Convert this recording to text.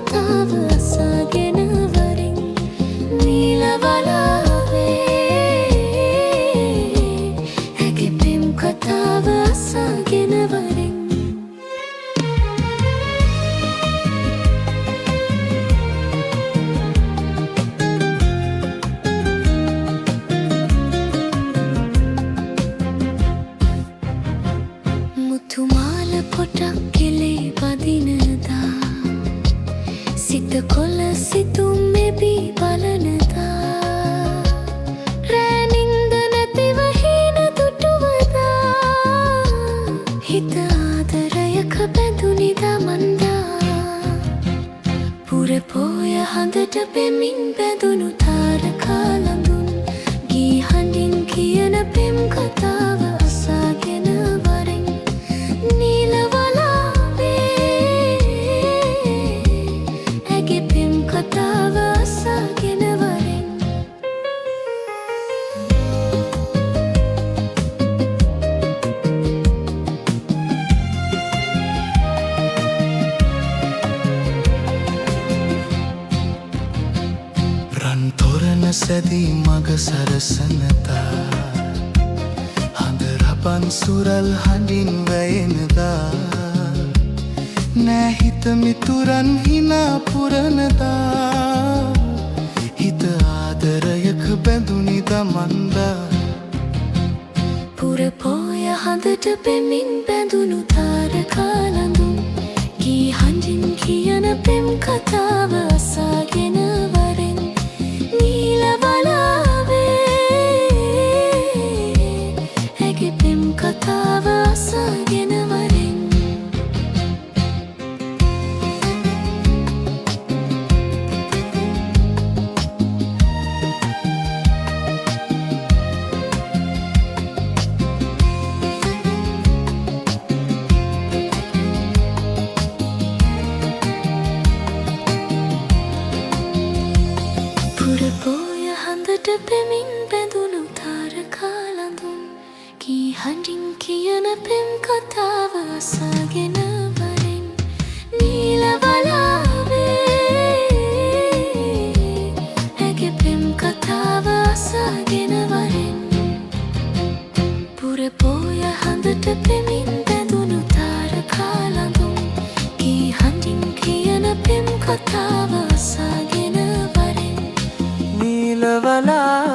කතාව අසගෙන වරින් නීලවලාවේ ඇගේ පෙම් කතාව අසගෙන වරින් මුතුමාල පොටක් කෙලේ පදිනදා සිත කොළ සිතුම් මෙබී බලනදා රෑනින්ද නැතිව හීන දුටුවදා හිත ආදරයක බැඳුනිදා මන්දා පුරපෝය හඳට පෙමින් බැඳුණු තාරකා ළඟුන් ගී හඬින් කියන පෙම් කතාව අසගෙන වරින් කතාව අසගෙන වරින් රන් තොරණ සැදී මග සරසනදා හඳ රබන් සුරල් හඬින් වැයෙනදා නෑ හිත මිතුරන් හිනා පුරනදා හිත ආදරයක බැඳුනිදා මන්දා පුරපෝය හඳට පෙමින් බැඳුණු තාරකා ළඟුන් ගී හඬින් කියන පෙම් කතාව අසගෙන වරින් නීලවලාවේ ඇගේ පෙම් කතාව අසගෙන වරින් පුරපෝය හඳට පෙමින් බැඳුණු තාරකා ළඟුන් ගී හඬින් කියන පෙම් කතාව අසගෙන වරින් නීලවලාවේ ඇගේ පෙම් කතාව අසගෙන වරින් පුරපෝය හඳට පෙමින් බැඳුණු තාරකා ළඟුන් ගී හඬින් කියන පෙම් කතාව අසගෙන වරින් නීලවලා